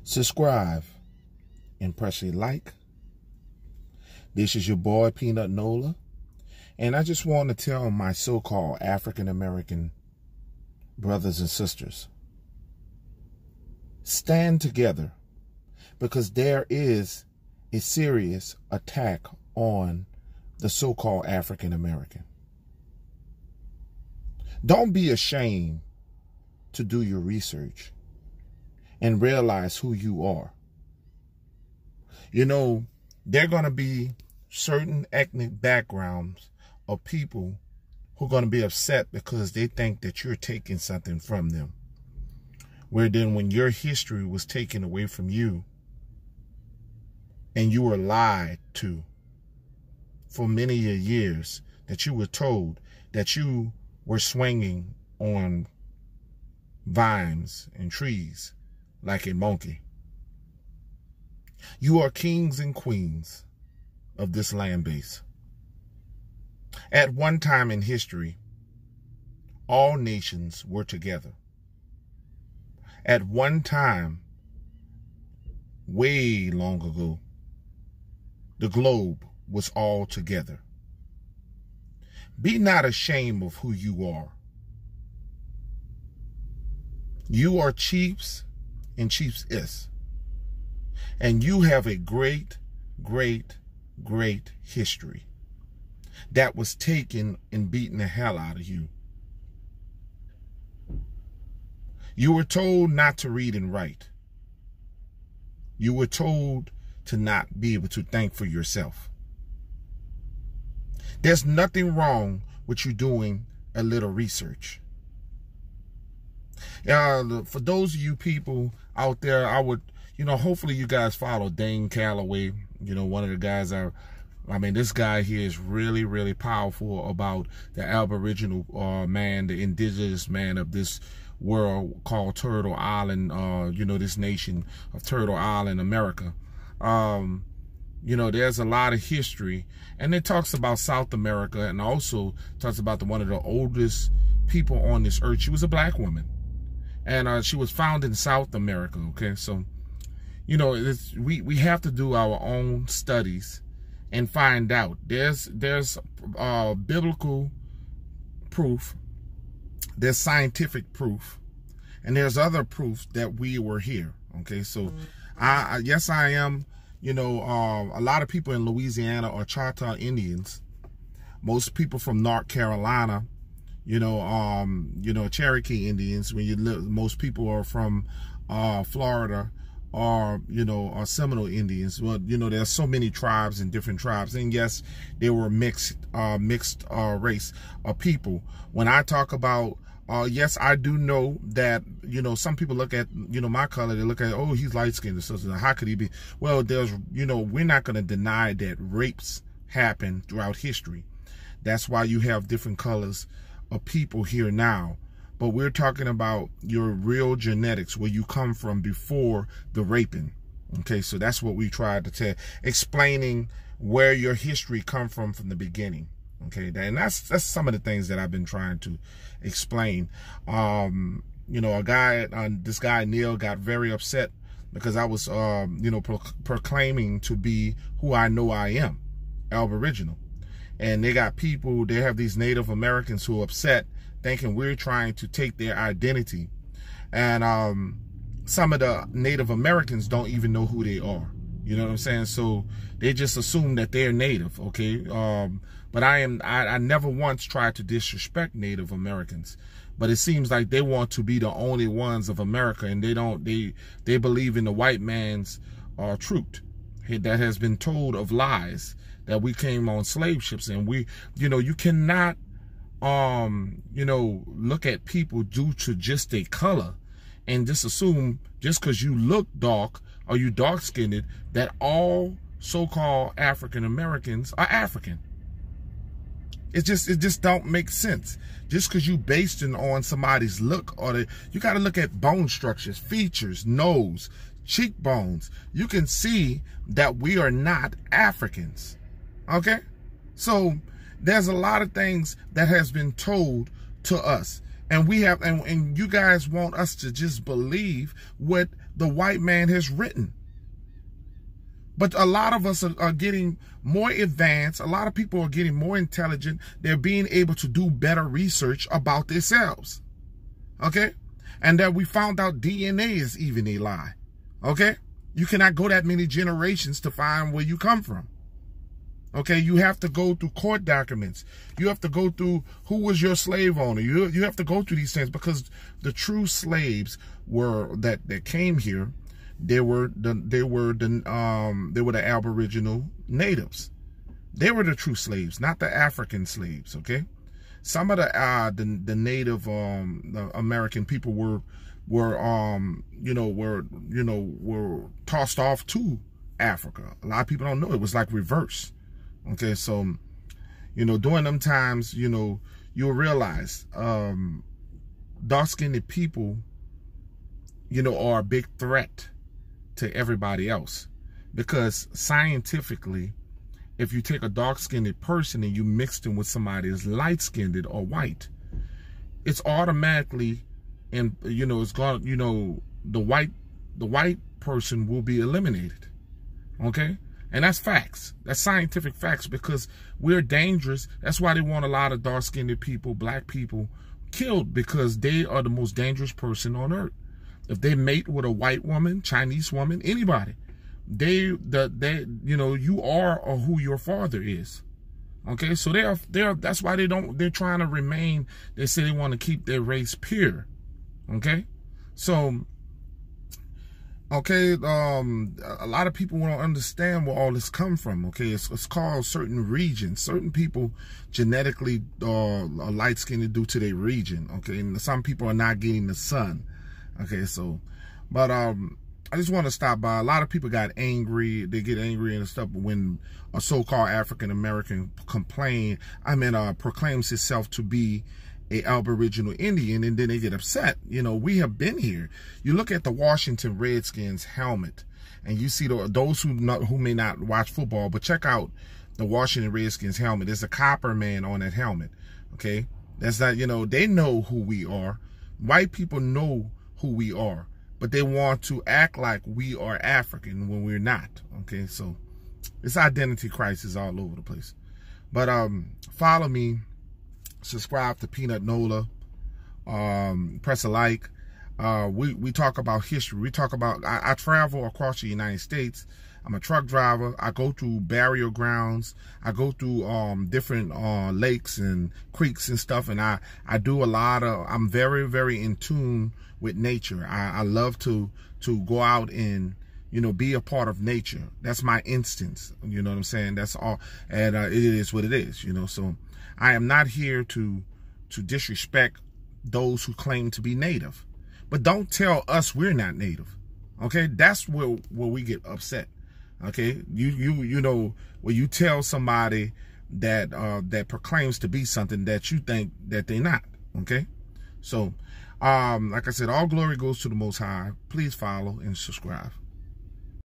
Subscribe and press a like. This is your boy, Peanut Nola. And I just want to tell my so-called African-American brothers and sisters, stand together, because there is a serious attack on the so-called African-American. Don't be ashamed to do your research and realize who you are. You know, there are going to be certain ethnic backgrounds of people who are going to be upset because they think that you're taking something from them. Where then when your history was taken away from you and you were lied to for many years, that you were told that you were swinging on vines and trees like a monkey. You are kings and queens of this land base. At one time in history, all nations were together. At one time, way long ago, the globe was all together. Be not ashamed of who you are. You are chiefs and chiefs. And you have a great, great, great history that was taken and beaten the hell out of you. You were told not to read and write. You were told to not be able to think for yourself. There's nothing wrong with you doing a little research. For those of you people out there, I would, hopefully you guys follow Dane Calloway. One of the guys this guy here is really, really powerful about the Aboriginal man, the indigenous man of this world called Turtle Island, this nation of Turtle Island, America. There's a lot of history, and it talks about South America, and also talks about one of the oldest people on this earth. She was a black woman, and she was found in South America. Okay, so we have to do our own studies and find out. There's biblical proof, there's scientific proof, and there's other proof that we were here. Okay, so yes, I am. A lot of people in Louisiana are Choctaw Indians. Most people from North Carolina, Cherokee Indians. Most people are from Florida, or Seminole Indians. Well, there's so many tribes and different tribes, and yes, they were mixed race of people. When I talk about yes, I do know that, some people look at, my color, they look at, oh, he's light-skinned. So how could he be? Well, we're not going to deny that rapes happen throughout history. That's why you have different colors of people here now. But we're talking about your real genetics, where you come from before the raping. Okay, so that's what we tried to tell, explaining where your history come from the beginning. Okay, and that's some of the things that I've been trying to explain. This guy Neil got very upset because I was, proclaiming to be who I know I am, Aboriginal. And they have these Native Americans who are upset, thinking we're trying to take their identity. And some of the Native Americans don't even know who they are. You know what I'm saying? So they just assume that they're Native, okay? But I never once tried to disrespect Native Americans. But it seems like they want to be the only ones of America, and they believe in the white man's truth that has been told of lies, that we came on slave ships, and you cannot look at people due to just a color and just assume just because you look dark or you dark-skinned that all so-called African Americans are African. It just don't make sense. Just because you based it on somebody's look, you got to look at bone structures, features, nose, cheekbones. You can see that we are not Africans. Okay? So there's a lot of things that has been told to us. And we have, and you guys want us to just believe what the white man has written. But a lot of us are getting more advanced. A lot of people are getting more intelligent. They're being able to do better research about themselves. Okay? And that we found out DNA is even a lie. Okay? You cannot go that many generations to find where you come from. Okay? You have to go through court documents. You have to go through who was your slave owner. You have to go through these things, because the true slaves were that came here. They were the Aboriginal natives. They were the true slaves, not the African slaves. Okay, some of the Native the American people were tossed off to Africa. A lot of people don't know it was like reverse. Okay, so during them times, you'll realize dark-skinned people, are a big threat to everybody else, because scientifically, if you take a dark-skinned person and you mix them with somebody that's light-skinned or white, it's automatically, and it's gone. The white person will be eliminated. Okay, and that's facts. That's scientific facts, because we're dangerous. That's why they want a lot of dark-skinned people, black people, killed, because they are the most dangerous person on earth. If they mate with a white woman, Chinese woman, anybody, you are or who your father is. Okay, so that's why they're trying to remain. They say they want to keep their race pure. Okay, so a lot of people won't understand where all this come from. Okay, it's called certain regions. Certain people genetically are light-skinned due to their region. Okay, and some people are not getting the sun. Okay, so, but I just want to stop by. A lot of people got angry. They get angry and stuff when a so-called African American proclaims himself to be a Aboriginal Indian, and then they get upset. We have been here. You look at the Washington Redskins helmet, and you see those who may not watch football, but check out the Washington Redskins helmet. There's a copper man on that helmet. Okay, that's not, they know who we are. White people know who we are, but they want to act like we are African when we're not. Okay, so it's identity crisis all over the place. But follow me, subscribe to Peanut Nola, press a like. We talk about history. We talk about, I travel across the United States. I'm a truck driver. I go through burial grounds. I go through different lakes and creeks and stuff, and I do a lot of, I'm very, very in tune with nature. I love to go out and, be a part of nature. That's my instance. You know what I'm saying? That's all. And it is what it is, So I am not here to disrespect those who claim to be native. But don't tell us we're not native. Okay? That's where we get upset. Okay? When you tell somebody that that proclaims to be something that you think that they're not. Okay? So like I said, all glory goes to the Most High. Please follow and subscribe.